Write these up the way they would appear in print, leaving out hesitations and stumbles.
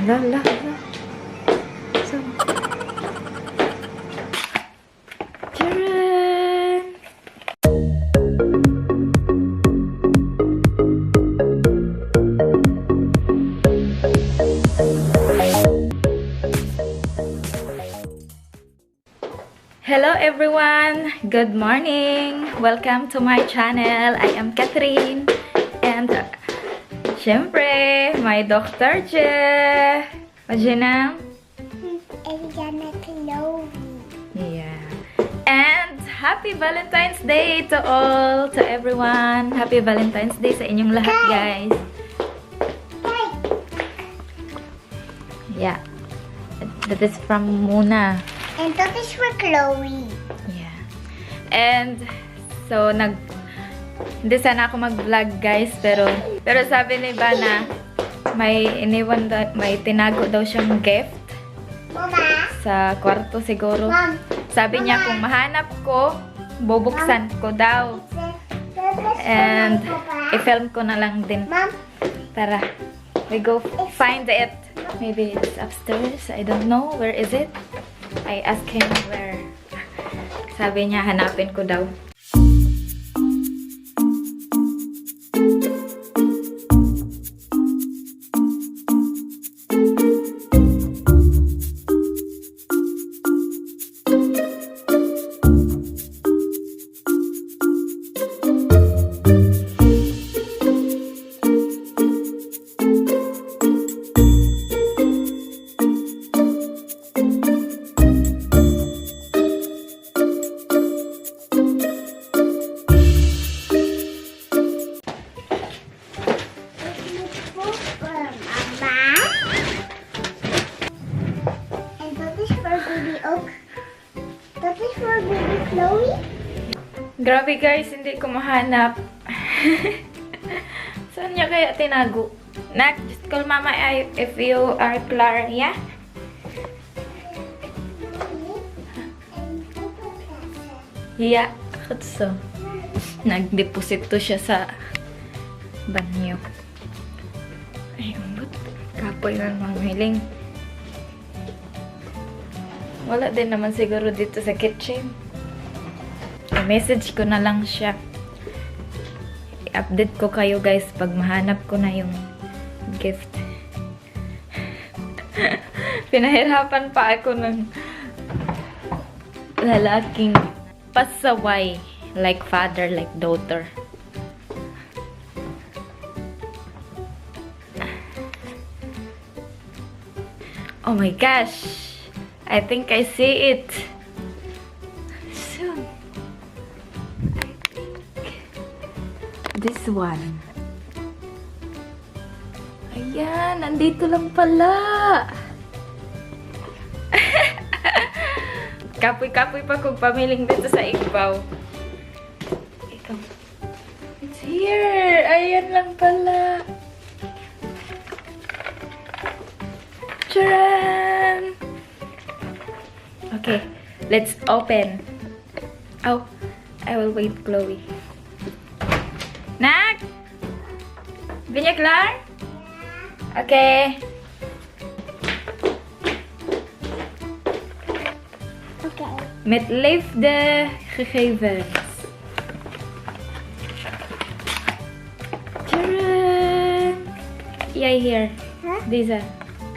La, la, la. So, charan! Hello everyone! Good morning! Welcome to my channel. I am Catherine. And, syempre, my Dr. Je. What's your name? Eliana Chloe. Yeah. And, happy Valentine's Day to all, to everyone. Happy Valentine's Day sa inyong lahat, guys. Yeah. That is from Muna. And that is for Chloe. Yeah. And, so, hindi sana ako mag-vlog, guys, pero sabi ni Bana, may tinago daw siyang gift. Mama? Sa kwarto siguro. Mom. Sabi niya kung mahanap ko, bubuksan ko daw. And, i-film ko na lang din. Mom? Tara, we go find it. Maybe it's upstairs. I don't know. Where is it? I asked him where. Sabi niya, hanapin ko daw. Chloe? Grabe guys, hindi ko mahanap. Saan niya kaya tinago? Nak, just call mama if you are clear, yeah? Yeah, so. Nag-deposit to siya sa banyo. Ay, umbot. Kapoy na manghiling. Wala din naman siguro dito sa kitchen. I-message ko na lang siya. I-update ko kayo guys pag mahanap ko na yung gift. Pinahirapan pa ako ng lalaking pasaway. Like father, like daughter. Oh my gosh! I think I see it. Soon. I think this one. Ayan, nandito lang pala. Kapoy-kapoy pa kung pamiling dito sa ibaw. Ikaw. It's here. Ayan lang pala. Charan! Okay, let's open. Oh, I will wait, Chloe. Nak? Bin je klaar? Okay. Okay. Met liefde gegevens. Tadaa! Jij hier. Huh? Deze.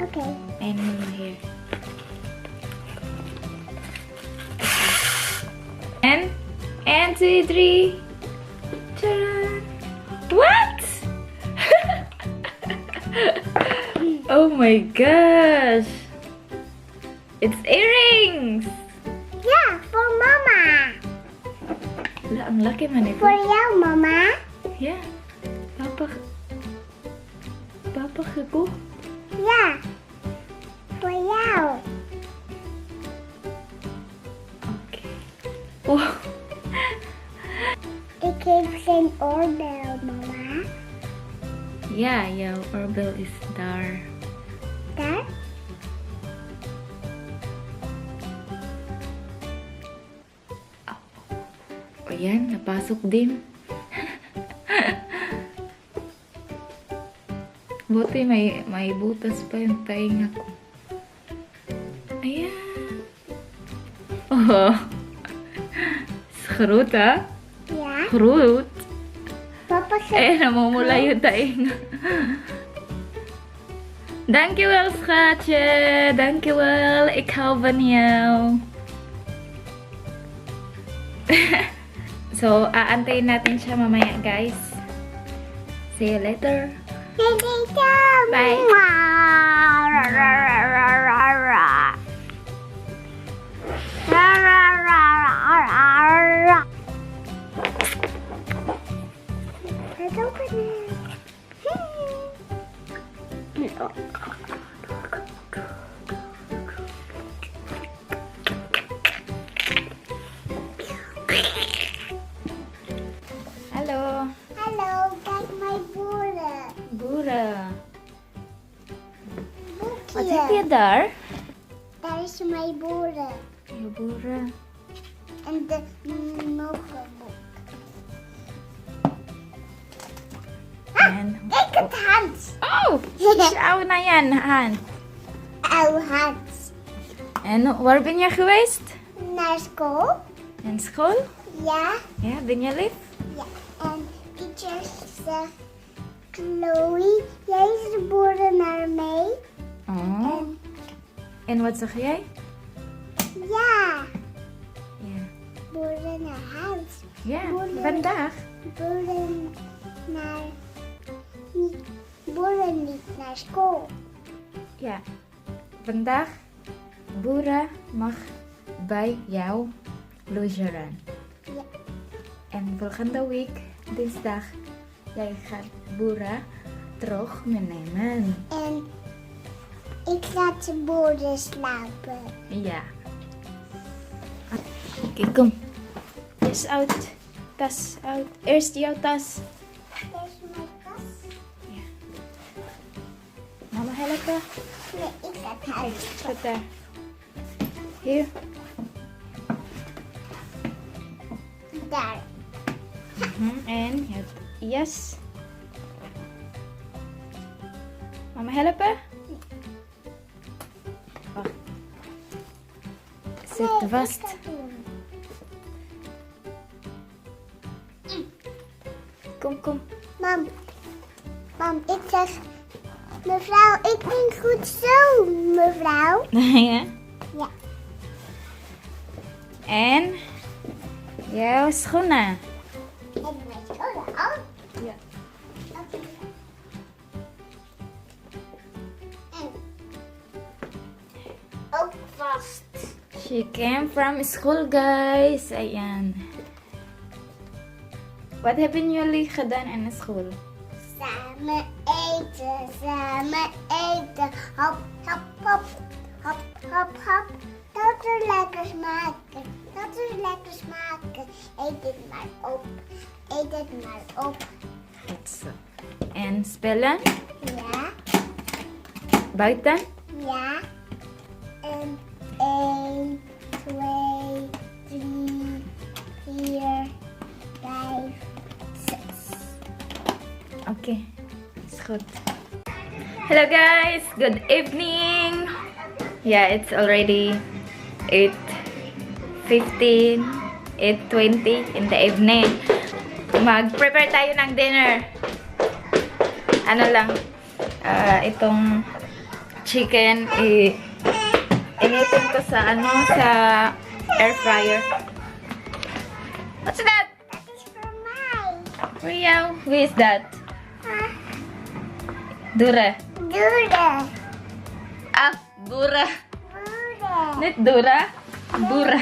Okay. En hier. And 2, 3. Tadaa! What? Oh my gosh! It's earrings! Yeah, for Mama. Wala, ang laki man ito. For you, Mama. Yeah. Papa ko. Yeah. For you. Okay. Wow. It gives an oorbell, Mama. Yeah, oorbell is there. That? O yan, napasok din. Buti may butas pa yung tainga ko. Ayan. Oh. Fruit, ha? Yeah. Fruit. Papa said, Eh, namumula yung tainga. Dankjewel, schatje. Dankjewel. Ik hou van jou. So, aantayin natin siya mamaya, guys. See you later. Bye. Let's open it. Hello. Hello, that's my Buddha. Bura. Look Wat here. heb je daar? That is my Buddha. Je Bura. And the notebook. En... Kijk het Hans. Oh! Ciao na yan, Han. Oh, Hans. En waar ben je geweest? Naar school? In school? Ja. Ja, ben je lief? Ja. En teacher zegt, Chloe, jij is de Buddha naar mij. Oh. En En wat zeg jij? ja, Ja. Buddha naar Hans. Ja, Buddha. vandaag. Buddha naar... Buddha niet naar school. Ja. Vandaag, Bura mag bij jou logeren. Ja. En volgende week, dinsdag, jij gaat Bura terug meenemen. En ik laat de Buddha slapen. Ja. Oké, kom. Tas uit. Tas uit. Eerst jouw tas. Dit is mijn kast. Ja. Mama helpen? Nee, ik ga het huis. Zet daar. Hier. Daar. En je jas. Mama helpen? Wacht. Zet Nee, vast. ik ga het doen. Kom. Mam, ik zeg, mevrouw, ik ben goed zo, mevrouw. Ja. Ja. En jouw schoenen. En mijn schoenen al. Ja. Oké. En ook vast. She came from school, guys. Ayan. Wat hebben jullie gedaan in school? Samen eten, samen eten. Hop, hop, hop, hop, hop, hop. Dat is lekker smaken, dat is lekker smaken. Eet het maar op, eet het maar op. Goed zo. En spelen? Ja, Buiten? ja. En 1, 2, 3, 4, 5, 6. Oké, is goed. Hello guys, good evening. Yeah, it's already 8:15, 8:20 in the evening. Mag-prepare tayo ng dinner. Ano lang, itong chicken, initin ko sa air fryer. What's that? Dat is voor mij. Ria, who is that? Huh? Dura. Doede. Ah, Bura. Boede. Niet Dura. Bura.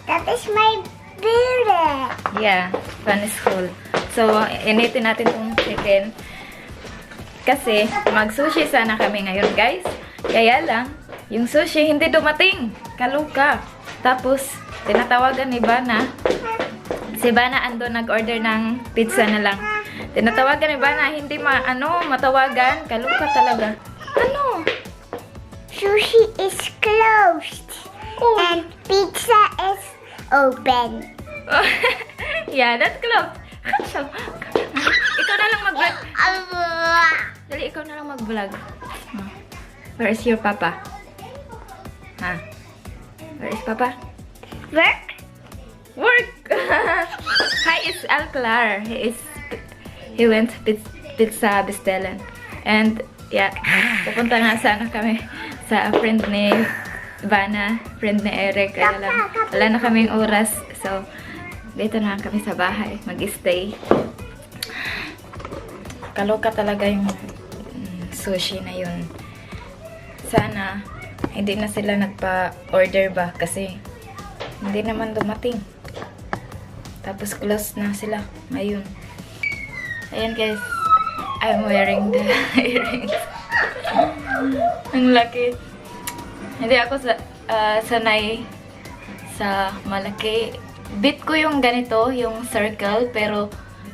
Dat is mijn buren. Yeah, van school. So, initin natin tong chicken. Kasi, mag-sushi sana kami ngayon, guys. Kaya lang, yung sushi hindi dumating. Kaluka. Tapos, tinatawagan ni Bana. Si Bana ando nag-order ng pizza na lang. Tinatawagan ni Bana, hindi matawagan. Kaluka talaga. Ano? Sushi is closed. Oh. And pizza is open. Yeah, that's close. Ikaw na lang mag-break. Dali, ikaw na lang mag-vlog. Where is your papa? Ha? Where is papa? Work? Work! Hi, it's Alclar. He went pizza bestellen. And, yeah, pupunta nga sana kami sa friend ni Ivana, friend ni Eric. Kaya lang, wala na kaming oras. So, dito na lang kami sa bahay. Mag-stay. Kaloka talaga yung sushi na yun. Sana, hindi na sila nagpa-order ba? Kasi, hindi naman dumating. Tapos, close na sila. Ayun. Ayan guys. I'm wearing the earrings. Ang laki. Hindi ako sanay sa malaki. Bit ko yung ganito, yung circle, pero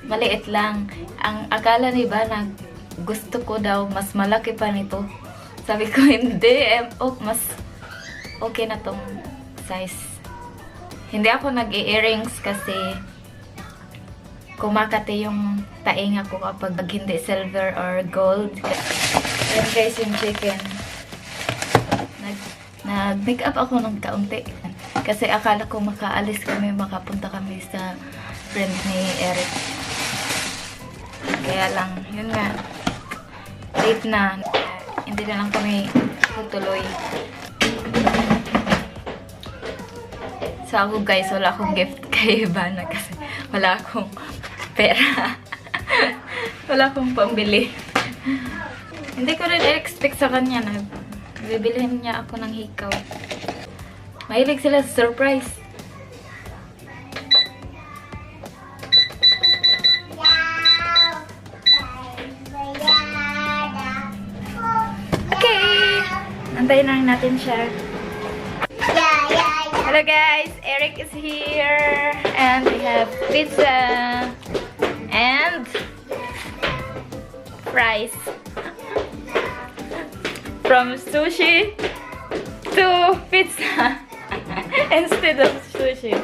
maliit lang. Ang akala ni ba na gusto ko daw mas malaki pa nito. Sabi ko hindi, mas okay na tong size. Hindi ako nag-earrings kasi kumakati yung tainga ko kapag hindi silver or gold. Ayan guys yung chicken. Nag-make up ako ng kaunti. Kasi akala ko makaalis kami, makapunta kami sa friend ni Eric. Kaya lang, yun nga. Late na. Hindi na lang kami tutuloy. So ako guys, wala akong gift kay Ivana kasi wala akong pera. Wala akong pambili. Hindi ko rin expect sa kanya na bibilhin niya ako ng hikaw. Mahilig sila sa surprise. Okay! Antayin lang natin siya. Hello guys, Eric is here and we have pizza and fries. From sushi to pizza instead of sushi.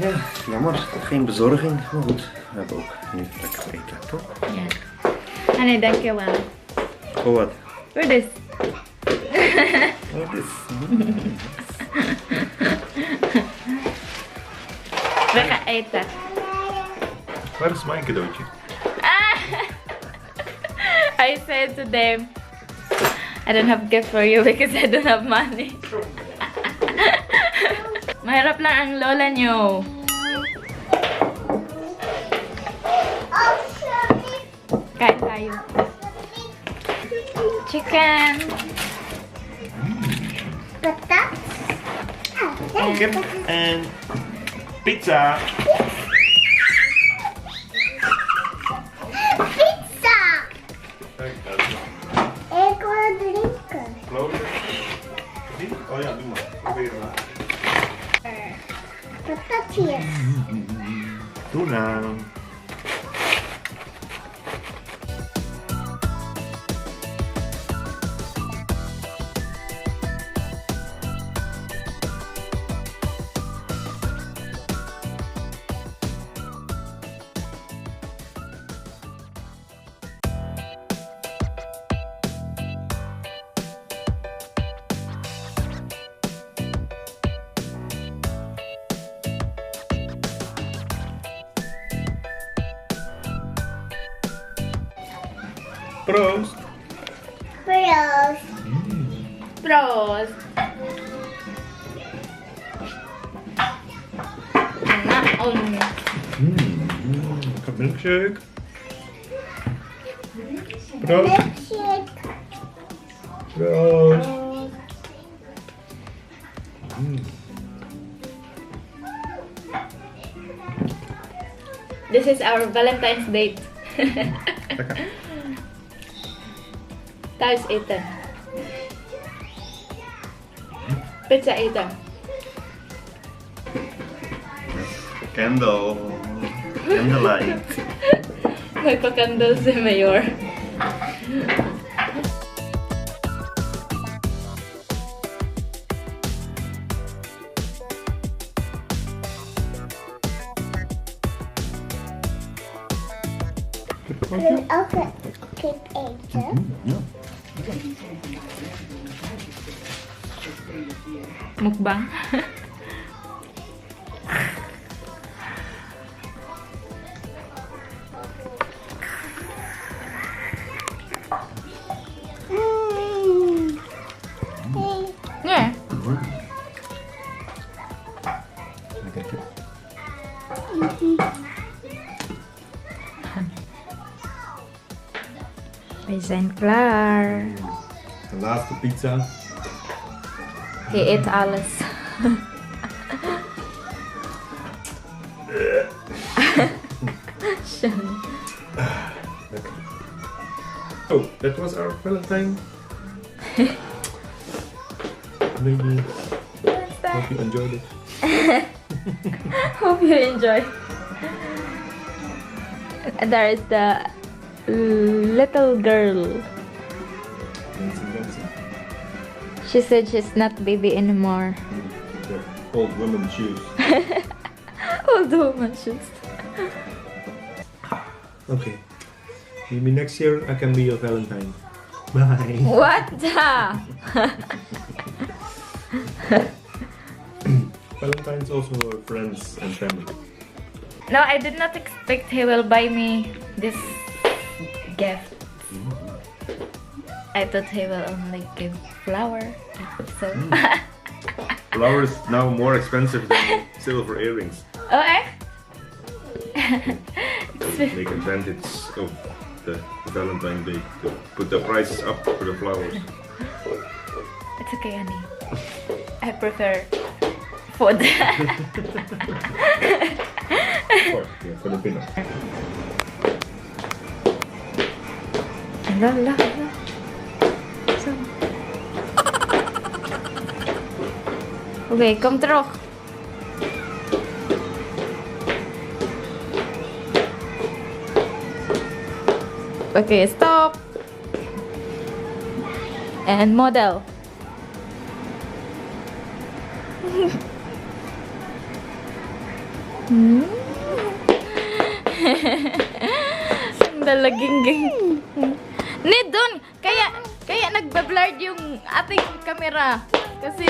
Ja, jammer. Geen bezorging. Maar goed, we hebben ook nu lekker eten, toch? Ja. Honey, dankjewel. Voor wat? For this. Wat is? We gaan eten. Waar is mijn cadeautje? I said to them, I don't have gift for you because I don't have money. Mahirap lang ang lola nyo. Kain tayo. Chicken. Chicken and pizza. Pizza! Ik wil drinken. Close. Oh ja, doe maar. Probeer maar. Patatjes. Doe nou. Proost. Proost. Prost. Lekker milkshake. Proost. Milkshake. Proost. This is our Valentine's date. Lekker. Thuis eten. Pizza eten. Candle. Candlelight. May pa-candle si Mayor. ook een kip eten? Ja. Mukbang. Yeah. Lekker. We zijn klaar. De laatste pizza. Je eet alles. Lekker. Oh, that was our Valentine. Maybe hope you enjoyed it. Hope you enjoy. There is the little girl. Dancing. She said she's not baby anymore. The old woman shoes. Old woman shoes. Okay. Maybe next year I can be your Valentine. Bye. What the? Valentine's also our friends and family. No, I did not expect he will buy me this gift. I thought he will only give flower. So. Flower is now more expensive than silver earrings. Oh, eh? Take advantage of the Valentine Day to put the prices up for the flowers. It's okay, honey. I prefer food. Oh, yeah, Filipina. Lala. So. Okay, kom terug. Okay, stop. And model. Ang dalagingging. Ni doon, kaya nagba-blurred yung ating camera kasi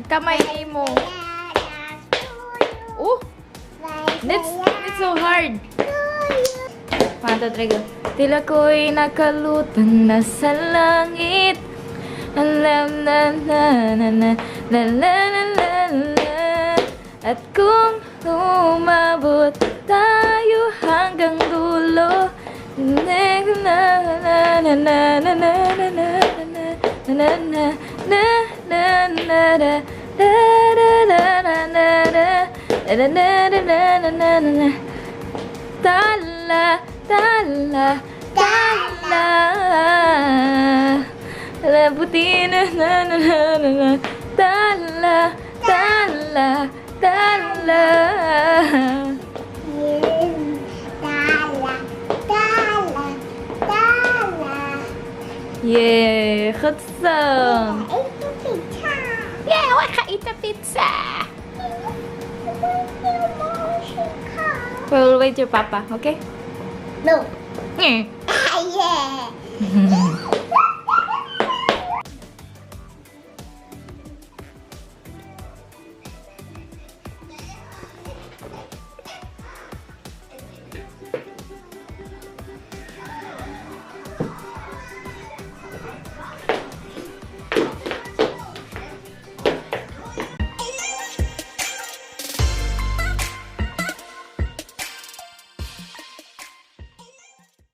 kamay mo. Oh, it's so hard. Panta talaga. Tila ko'y nakalutang na sa langit. Alam na na na na na na na na na. At kung umabot tayo hanggang dulo, na na na na na na na na na na na na na na. Tala, tala, tala. Labutina na na na na na. Tala, tala, tala. Yeah, goed zo. Yeah, we gaan eten pizza. We will wait your papa, okay? No. Yeah. Yeah.